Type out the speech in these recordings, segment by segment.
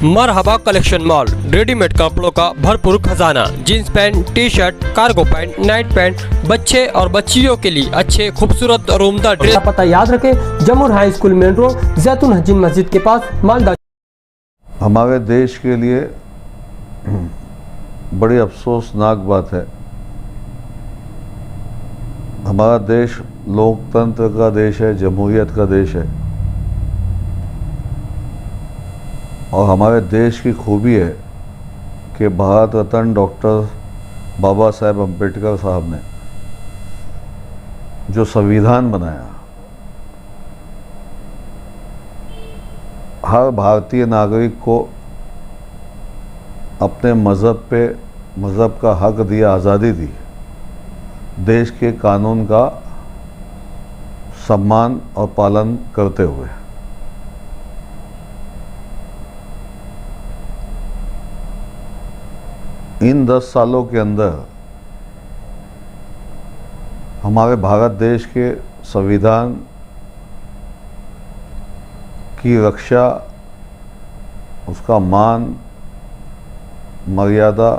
मरहबा collection mall, readymade कपड़ों का भरपूर खजाना, jeans pant, T shirt, cargo pant, night pant, बच्चे और बच्चियों के लिए अच्छे खूबसूरत और उम्दा ड्रेस। पता याद रखें, जमुर हाई स्कूल मेन रोड, जैतून हजीन मस्जिद के पास, मालदा। हमारे देश के लिए बड़ी अफसोसनाक बात है। हमारा देश लोकतंत्र का देश है, जमहूरियत का देश है और हमारे देश की खूबी है कि भारत रत्न डॉक्टर बाबा साहेब अम्बेडकर साहब ने जो संविधान बनाया, हर भारतीय नागरिक को अपने मज़हब का हक दिया, आज़ादी दी, देश के कानून का सम्मान और पालन करते हुए। इन 10 सालों के अंदर हमारे भारत देश के संविधान की रक्षा, उसका मान, मर्यादा,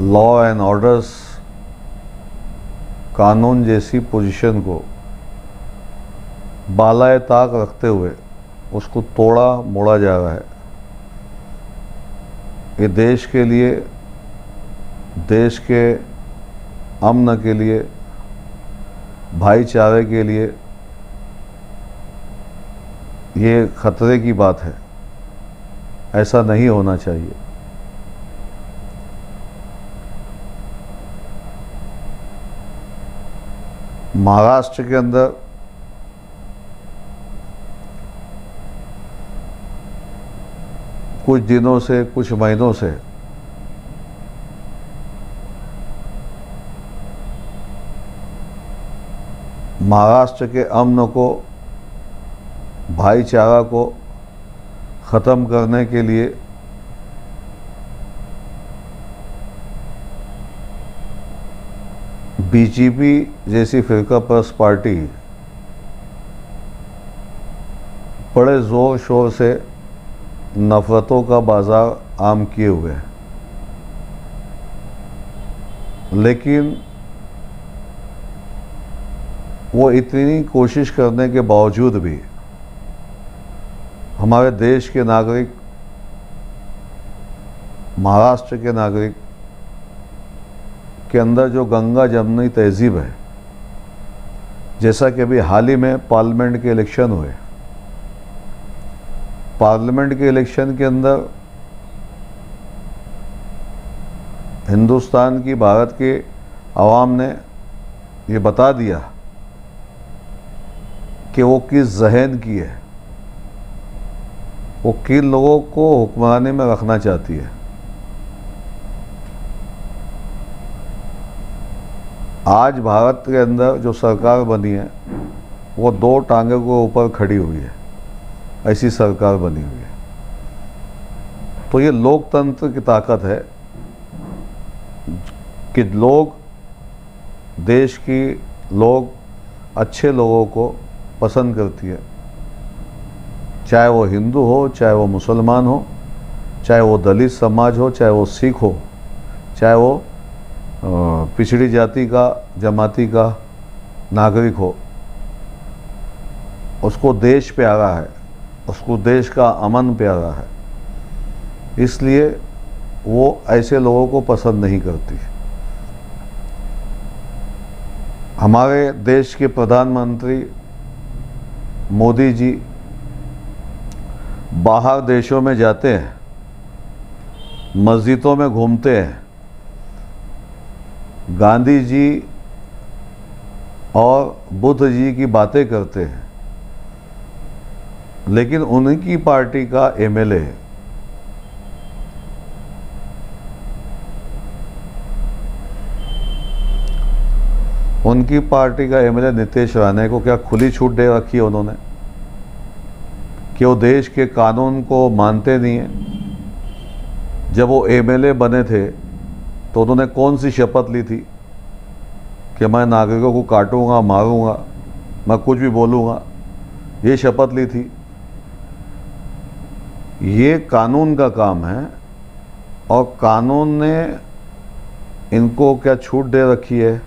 लॉ एंड ऑर्डर्स, कानून जैसी पोजीशन को बालाए ताक रखते हुए उसको तोड़ा मोड़ा जा रहा है। ये देश के लिए, देश के अमन के लिए, भाईचारे के लिए ये खतरे की बात है। ऐसा नहीं होना चाहिए। महाराष्ट्र के अंदर कुछ दिनों से, कुछ महीनों से महाराष्ट्र के अमन को, भाईचारा को ख़त्म करने के लिए बीजेपी जैसी फिरकापरस्त पार्टी बड़े ज़ोर शोर से नफ़रतों का बाज़ार आम किए हुए हैं, लेकिन वो इतनी कोशिश करने के बावजूद भी हमारे देश के नागरिक, महाराष्ट्र के नागरिक के अंदर जो गंगा जमनी तहजीब है, जैसा कि अभी हाल ही में पार्लियामेंट के इलेक्शन हुए, पार्लियामेंट के इलेक्शन के अंदर हिंदुस्तान की, भारत के अवाम ने ये बता दिया कि वो किस जहन की है, वो किन लोगों को हुक्मरानी में रखना चाहती है। आज भारत के अंदर जो सरकार बनी है वो 2 टांगों के ऊपर खड़ी हुई है, ऐसी सरकार बनी हुई है। तो ये लोकतंत्र की ताकत है कि लोग, देश की लोग अच्छे लोगों को पसंद करती है, चाहे वो हिंदू हो, चाहे वो मुसलमान हो, चाहे वो दलित समाज हो, चाहे वो सिख हो, चाहे वो पिछड़ी जाति का, जमाती का नागरिक हो। उसको देश प्यारा है, उसको देश का अमन प्यारा है, इसलिए वो ऐसे लोगों को पसंद नहीं करती। हमारे देश के प्रधानमंत्री मोदी जी बाहर देशों में जाते हैं, मस्जिदों में घूमते हैं, गांधी जी और बुद्ध जी की बातें करते हैं, लेकिन उनकी पार्टी का एमएलए नीतीश राणे को क्या खुली छूट दे रखी है उन्होंने कि वो देश के कानून को मानते नहीं हैं। जब वो एमएलए बने थे तो उन्होंने कौन सी शपथ ली थी कि मैं नागरिकों को काटूंगा, मारूंगा, मैं कुछ भी बोलूंगा, ये शपथ ली थी। ये कानून का काम है और कानून ने इनको क्या छूट दे रखी है?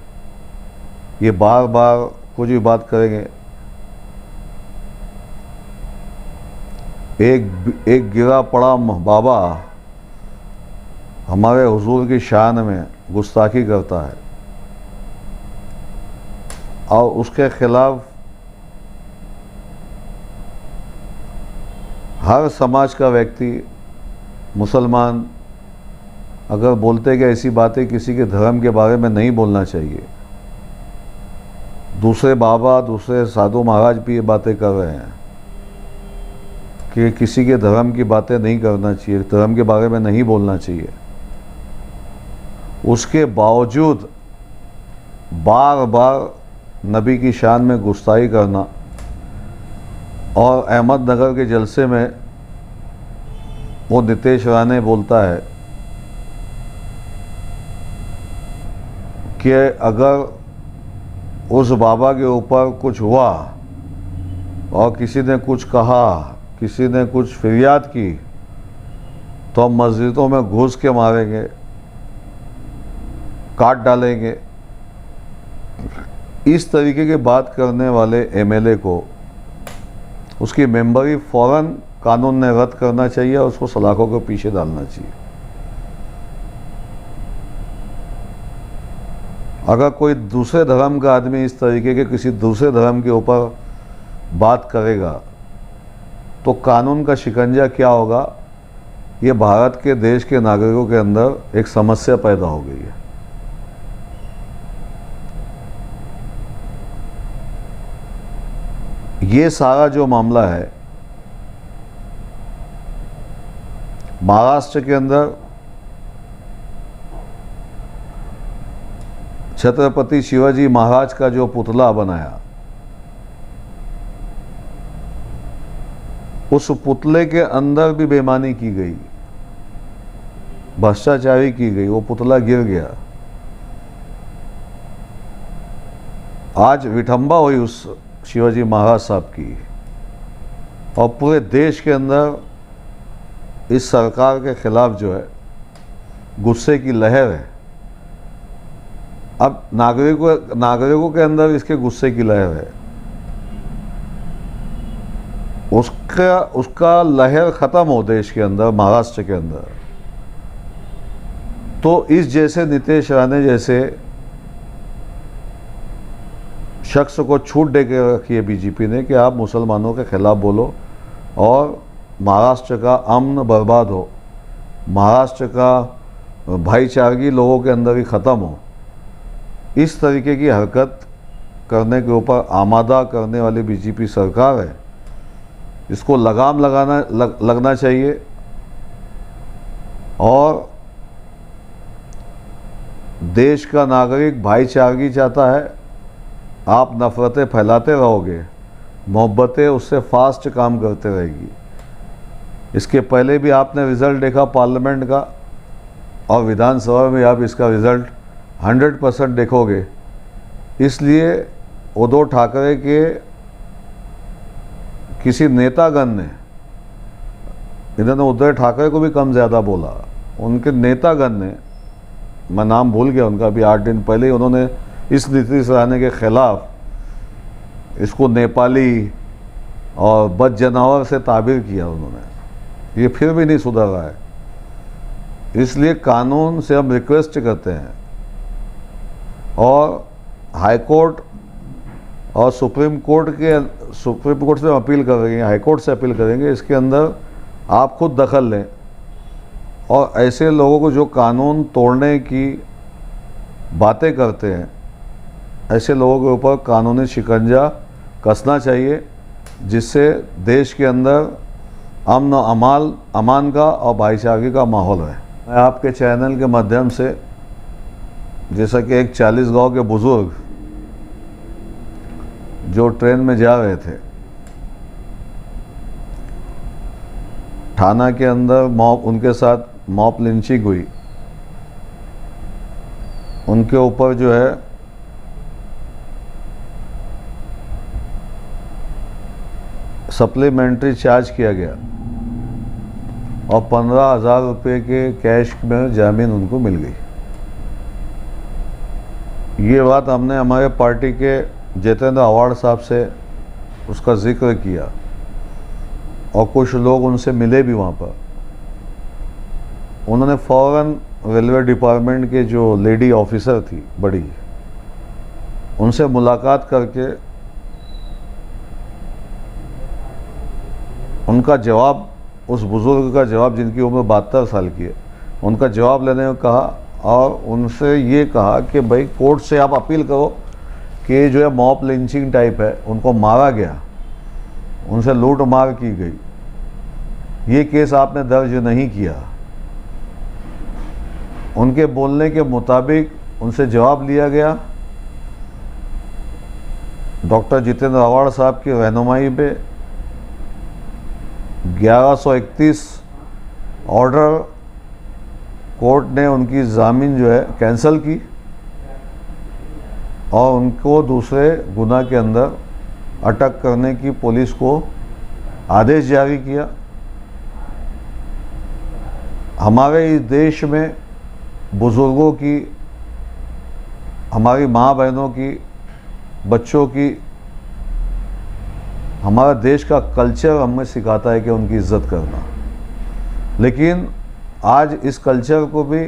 ये बार बार कुछ भी बात करेंगे। एक गिरा पड़ा बाबा हमारे हुजूर की शान में गुस्ताखी करता है और उसके खिलाफ हर समाज का व्यक्ति, मुसलमान अगर बोलते कि ऐसी बातें किसी के धर्म के बारे में नहीं बोलना चाहिए, दूसरे बाबा दूसरे साधु महाराज भी ये बातें कर रहे हैं कि किसी के धर्म की बातें नहीं करना चाहिए, धर्म के बारे में नहीं बोलना चाहिए, उसके बावजूद बार बार नबी की शान में गुस्ताखी करना और अहमदनगर के जलसे में वो नितेश राणे बोलता है कि अगर उस बाबा के ऊपर कुछ हुआ और किसी ने कुछ कहा, किसी ने कुछ फरियाद की तो हम मस्जिदों में घुस के मारेंगे, काट डालेंगे। इस तरीके की बात करने वाले एमएलए को उसकी मेंबरी फौरन कानून ने रद्द करना चाहिए और उसको सलाखों के पीछे डालना चाहिए। अगर कोई दूसरे धर्म का आदमी इस तरीके के किसी दूसरे धर्म के ऊपर बात करेगा तो कानून का शिकंजा क्या होगा, ये भारत के देश के नागरिकों के अंदर एक समस्या पैदा हो गई है। ये सारा जो मामला है महाराष्ट्र के अंदर छत्रपति शिवाजी महाराज का जो पुतला बनाया, उस पुतले के अंदर भी बेईमानी की गई, भ्रष्टाचारी की गई, वो पुतला गिर गया। आज विठंबा हुई उस शिवाजी महाराज साहब की और पूरे देश के अंदर इस सरकार के खिलाफ जो है गुस्से की लहर है। अब नागरिकों के अंदर इसके गुस्से की लहर है, उसका लहर ख़त्म हो देश के अंदर, महाराष्ट्र के अंदर, तो इस जैसे नितेश राणे जैसे शख्स को छूट दे के रखी है बीजेपी ने कि आप मुसलमानों के खिलाफ बोलो और महाराष्ट्र का अमन बर्बाद हो, महाराष्ट्र का भाईचारगी लोगों के अंदर ही ख़त्म हो। इस तरीके की हरकत करने के ऊपर आमादा करने वाली बीजेपी सरकार है, इसको लगाम लगना चाहिए और देश का नागरिक भाईचारगी चाहता है। आप नफ़रतें फैलाते रहोगे, मोहब्बतें उससे फास्ट काम करते रहेगी। इसके पहले भी आपने रिज़ल्ट देखा पार्लियामेंट का और विधानसभा में आप इसका रिज़ल्ट 100% देखोगे। इसलिए उद्धव ठाकरे के किसी नेतागण ने, इन्होंने उद्धव ठाकरे को भी कम ज़्यादा बोला, उनके नेतागण ने, मैं नाम भूल गया उनका, अभी 8 दिन पहले ही उन्होंने इस नीतीश राणे के खिलाफ इसको नेपाली और बद जानवर से ताबीर किया उन्होंने। ये फिर भी नहीं सुधर रहा है। इसलिए कानून से हम रिक्वेस्ट करते हैं और हाई कोर्ट और सुप्रीम कोर्ट से हम अपील कर रहे हैं, हाई कोर्ट से अपील करेंगे, इसके अंदर आप खुद दखल लें और ऐसे लोगों को जो कानून तोड़ने की बातें करते हैं, ऐसे लोगों के ऊपर कानूनी शिकंजा कसना चाहिए, जिससे देश के अंदर अमान का और भाईचारगी का माहौल है। मैं आपके चैनल के माध्यम से, जैसा कि एक 40 गांव के बुजुर्ग जो ट्रेन में जा रहे थे, थाना के अंदर उनके साथ मॉब लिंचिंग हुई, उनके ऊपर जो है सप्लीमेंट्री चार्ज किया गया और 15,000 रुपये के कैश में जामीन उनको मिल गई। ये बात हमने हमारे पार्टी के जितेंद्र आव्हाड साहब से उसका जिक्र किया और कुछ लोग उनसे मिले भी वहाँ पर। उन्होंने फ़ौरन रेलवे डिपार्टमेंट के जो लेडी ऑफिसर थी बड़ी, उनसे मुलाकात करके उनका जवाब, उस बुज़ुर्ग का जवाब जिनकी उम्र 72 साल की है, उनका जवाब लेने को कहा और उनसे ये कहा कि भाई कोर्ट से आप अपील करो कि जो है मॉब लिंचिंग टाइप है, उनको मारा गया, उनसे लूट मार की गई, ये केस आपने दर्ज नहीं किया। उनके बोलने के मुताबिक उनसे जवाब लिया गया। डॉक्टर जितेंद्र आव्हाड साहब की रहनुमाई पे 1131 ऑर्डर कोर्ट ने उनकी जामीन जो है कैंसिल की और उनको दूसरे गुनाह के अंदर अटक करने की पुलिस को आदेश जारी किया। हमारे इस देश में बुज़ुर्गों की, हमारी माँ बहनों की, बच्चों की, हमारा देश का कल्चर हमें सिखाता है कि उनकी इज़्ज़त करना, लेकिन आज इस कल्चर को भी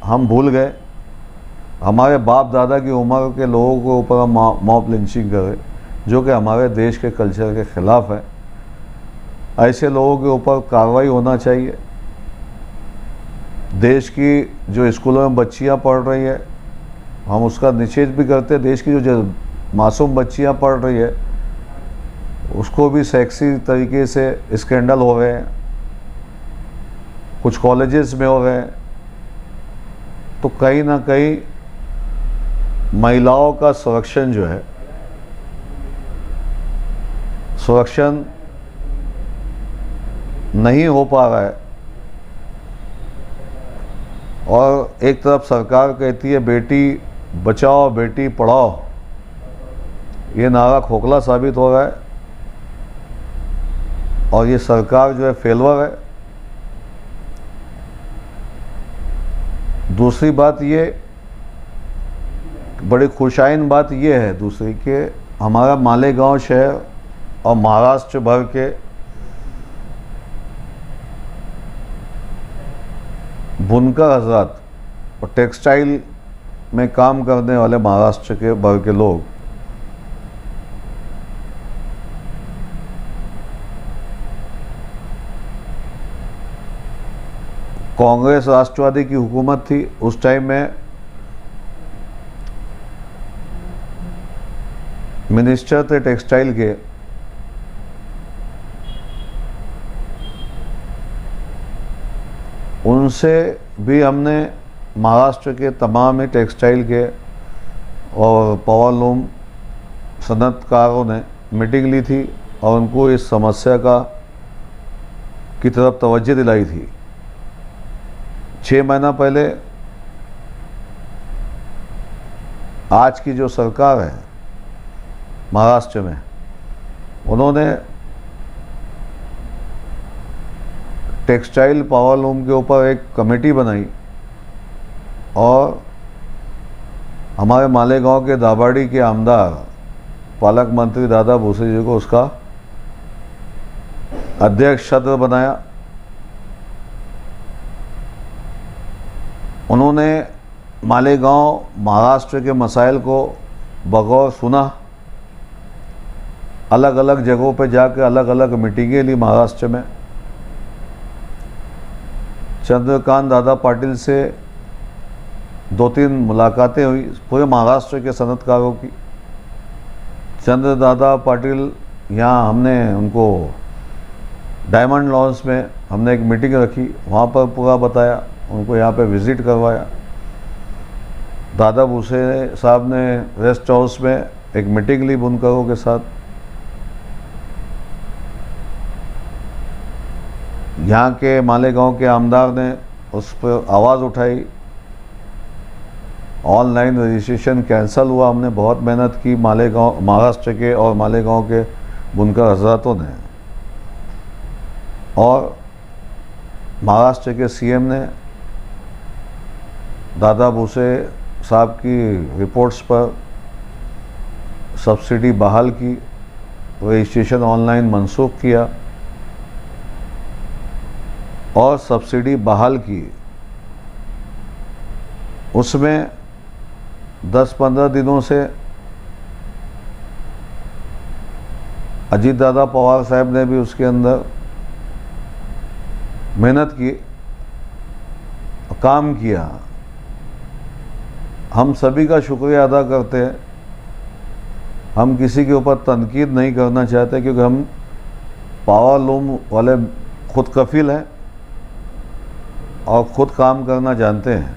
हम भूल गए। हमारे बाप दादा की उम्र के लोगों के ऊपर हम मॉब लिंचिंग कर रहे, जो कि हमारे देश के कल्चर के ख़िलाफ़ है। ऐसे लोगों के ऊपर कार्रवाई होना चाहिए। देश की जो स्कूलों में बच्चियां पढ़ रही है, हम उसका निषेध भी करते हैं। देश की जो मासूम बच्चियां पढ़ रही है, उसको भी सेक्सी तरीके से स्कैंडल हो रहे हैं, कुछ कॉलेजेस में हो रहे हैं। तो कहीं ना कहीं महिलाओं का संरक्षण जो है, संरक्षण नहीं हो पा रहा है। और एक तरफ सरकार कहती है बेटी बचाओ बेटी पढ़ाओ, ये नारा खोखला साबित हो रहा है और ये सरकार जो है फेलवर है। दूसरी बात ये, बड़ी खुशाइन बात ये है दूसरी कि हमारा मालेगांव शहर और महाराष्ट्र भर के बुनकर हजरात और टेक्सटाइल में काम करने वाले महाराष्ट्र के भर के लोग कांग्रेस राष्ट्रवादी की हुकूमत थी, उस टाइम में मिनिस्टर थे टेक्सटाइल के, उनसे भी हमने महाराष्ट्र के तमाम ही टेक्सटाइल के और पावरलूम सनतकारों ने मीटिंग ली थी और उनको इस समस्या की तरफ तवज्जो दिलाई थी। 6 महीना पहले आज की जो सरकार है महाराष्ट्र में, उन्होंने टेक्सटाइल पावरलूम के ऊपर एक कमेटी बनाई और हमारे मालेगांव के दाभाडी के आमदार पालक मंत्री दादा भूसे जी को उसका अध्यक्ष सदस्य बनाया। उन्होंने मालेगांव महाराष्ट्र के मसाइल को बगौर सुना, अलग अलग जगहों पर जाकर अलग अलग मीटिंगें ली। महाराष्ट्र में चंद्रकांत दादा पाटिल से 2-3 मुलाकातें हुई पूरे महाराष्ट्र के सनतकारों की। चंद्र दादा पाटिल यहाँ हमने उनको डायमंड लॉन्स में हमने एक मीटिंग रखी, वहाँ पर पूरा बताया, उनको यहाँ पे विज़िट करवाया। दादा भूसे साहब ने रेस्ट हाउस में एक मीटिंग ली बुनकरों के साथ। यहाँ के मालेगांव के आमदार ने उस पर आवाज़ उठाई, ऑनलाइन रजिस्ट्रेशन कैंसिल हुआ। हमने बहुत मेहनत की मालेगांव, महाराष्ट्र के और मालेगांव के बुनकर हजरातों ने, और महाराष्ट्र के सीएम ने दादा भूसे साहब की रिपोर्ट्स पर सब्सिडी बहाल की, रजिस्ट्रेशन ऑनलाइन मनसूख किया और सब्सिडी बहाल की। उसमें 10-15 दिनों से अजीत दादा पवार साहब ने भी उसके अंदर मेहनत की, काम किया। हम सभी का शुक्रिया अदा करते हैं। हम किसी के ऊपर तनकीद नहीं करना चाहते, क्योंकि हम पावर लूम वाले खुद कफिल हैं और ख़ुद काम करना जानते हैं।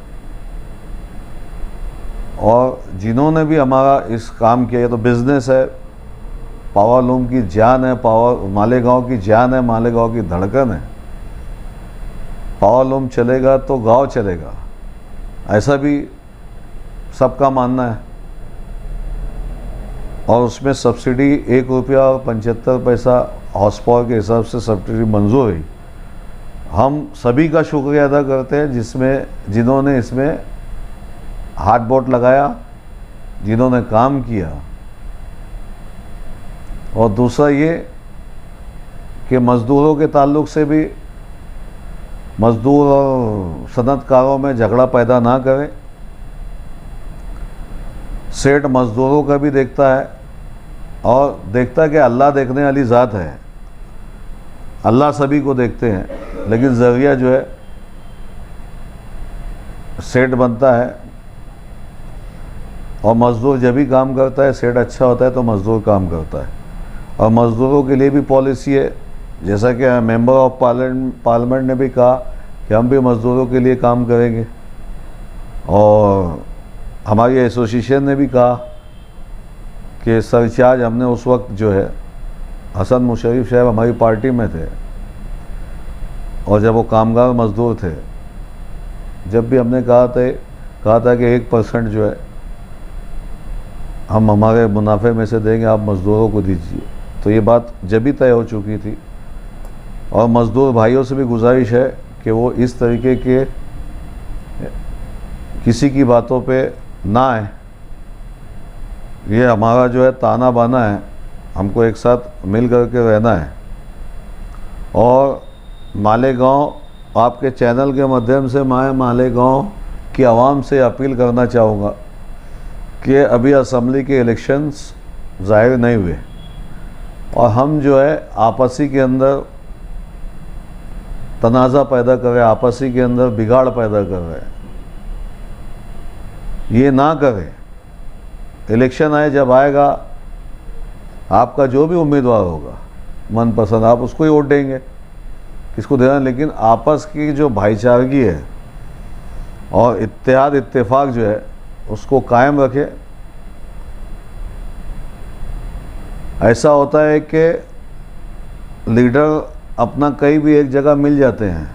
और जिन्होंने भी हमारा इस काम किया, ये तो बिज़नेस है, पावर लूम की जान है, मालेगांव की जान है, मालेगांव की धड़कन है। पावर लूम चलेगा तो गांव चलेगा, ऐसा भी सबका मानना है। और उसमें सब्सिडी 1 रुपया और 75 पैसा हॉर्स पावर के हिसाब से सब्सिडी मंजूर हुई। हम सभी का शुक्रिया अदा करते हैं जिन्होंने इसमें हाथ बोट लगाया, जिन्होंने काम किया। और दूसरा ये कि मज़दूरों के ताल्लुक़ से भी मज़दूर और सनअतकारों में झगड़ा पैदा ना करें। सेठ मज़दूरों का भी देखता है और देखता है कि अल्लाह देखने वाली ज़ात है, अल्लाह सभी को देखते हैं, लेकिन ज़रिया जो है सेठ बनता है। और मज़दूर जब भी काम करता है, सेठ अच्छा होता है तो मज़दूर काम करता है। और मज़दूरों के लिए भी पॉलिसी है, जैसा कि मेंबर ऑफ पार्लियामेंट ने भी कहा कि हम भी मज़दूरों के लिए काम करेंगे। और हमारी एसोसिएशन ने भी कहा कि सरचार्ज हमने उस वक्त जो है, हसन मुशर्रफ साहब हमारी पार्टी में थे और जब वो कामगार मज़दूर थे, जब भी हमने कहा था कि 1% जो है हम हमारे मुनाफे में से देंगे, आप मज़दूरों को दीजिए, तो ये बात जब भी तय हो चुकी थी। और मज़दूर भाइयों से भी गुजारिश है कि वो इस तरीके के किसी की बातों पे ना आए। ये हमारा जो है ताना बाना है, हमको एक साथ मिल कर के रहना है। और मालेगांव आपके चैनल के माध्यम से मैं मालेगांव की आवाम से अपील करना चाहूँगा कि अभी असेंबली के इलेक्शंस ज़ाहिर नहीं हुए और हम जो है आपसी के अंदर तनाज़ा पैदा कर रहे हैं, आपसी के अंदर बिगाड़ पैदा कर रहे हैं। ये ना करें। इलेक्शन आए, जब आएगा आपका जो भी उम्मीदवार होगा मनपसंद, आप उसको ही वोट देंगे, किसको देना। लेकिन आपस की जो भाईचारगी है और इत्तेहाद इत्तेफाक जो है उसको कायम रखें। ऐसा होता है कि लीडर अपना कहीं भी एक जगह मिल जाते हैं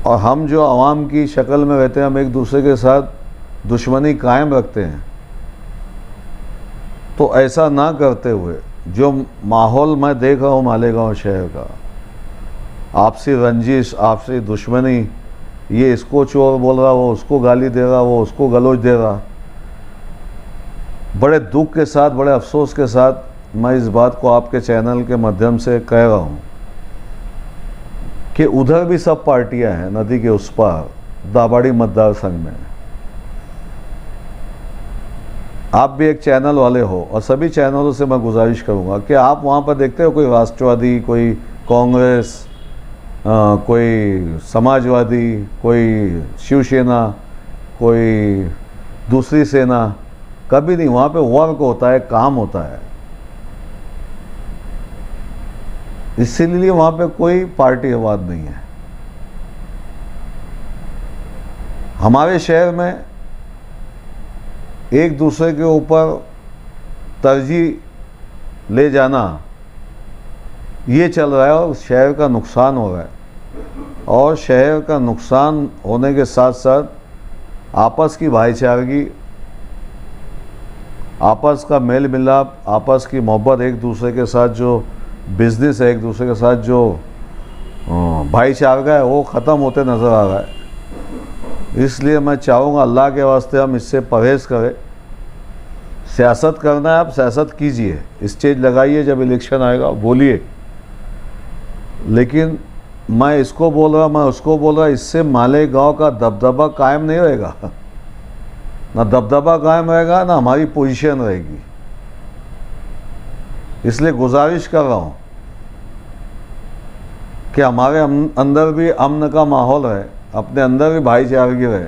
और हम जो आवाम की शक्ल में रहते हैं, हम एक दूसरे के साथ दुश्मनी कायम रखते हैं। तो ऐसा ना करते हुए जो माहौल मैं देख रहा हूँ मालेगांव शहर का, आपसी रंजिश, आपसी दुश्मनी, ये इसको चोर बोल रहा, वो उसको गाली दे रहा, वो उसको गलौज दे रहा। बड़े दुख के साथ, बड़े अफसोस के साथ मैं इस बात को आपके चैनल के माध्यम से कह रहा हूँ कि उधर भी सब पार्टियां हैं, नदी के उस पार दाबाड़ी मतदार संघ में। आप भी एक चैनल वाले हो और सभी चैनलों से मैं गुजारिश करूँगा कि आप वहाँ पर देखते हो कोई राष्ट्रवादी, कोई कांग्रेस, कोई समाजवादी, कोई शिवसेना, कोई दूसरी सेना, कभी नहीं। वहाँ पे वर्क होता है, काम होता है। इसीलिए वहाँ पे कोई पार्टीवाद नहीं है। हमारे शहर में एक दूसरे के ऊपर तरजीह ले जाना ये चल रहा है और शहर का नुकसान हो रहा है। और शहर का नुकसान होने के साथ साथ आपस की भाईचारगी, आपस का मेल मिलाप, आपस की मोहब्बत, एक दूसरे के साथ जो बिज़नेस है, एक दूसरे के साथ जो भाईचारा है वो ख़त्म होते नज़र आ रहा है। इसलिए मैं चाहूँगा अल्लाह के वास्ते हम इससे परहेज़ करें। सियासत करना है, आप सियासत कीजिए, स्टेज लगाइए, जब इलेक्शन आएगा बोलिए, लेकिन मैं इसको बोल रहा, मैं उसको बोल रहा, इससे मालेगांव का दबदबा कायम नहीं रहेगा। ना दबदबा कायम रहेगा, ना हमारी पोजीशन रहेगी। इसलिए गुजारिश कर रहा हूँ कि हमारे अंदर भी अमन का माहौल है, अपने अंदर भी भाईचारगी रहे,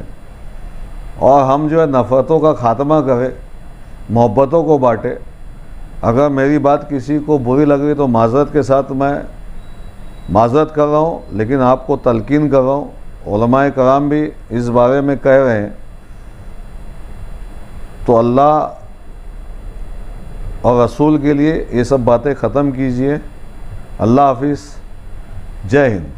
और हम जो है नफ़रतों का खात्मा करें, मोहब्बतों को बांटे। अगर मेरी बात किसी को बुरी लग रही तो माज़रत के साथ मैं माज़रत कर रहा हूँ, लेकिन आपको तलकीन कर रहा हूँ। उलमाए कराम भी इस बारे में कह रहे हैं, तो अल्लाह और रसूल के लिए ये सब बातें ख़त्म कीजिए। अल्लाह हाफिज़, जय हिंद।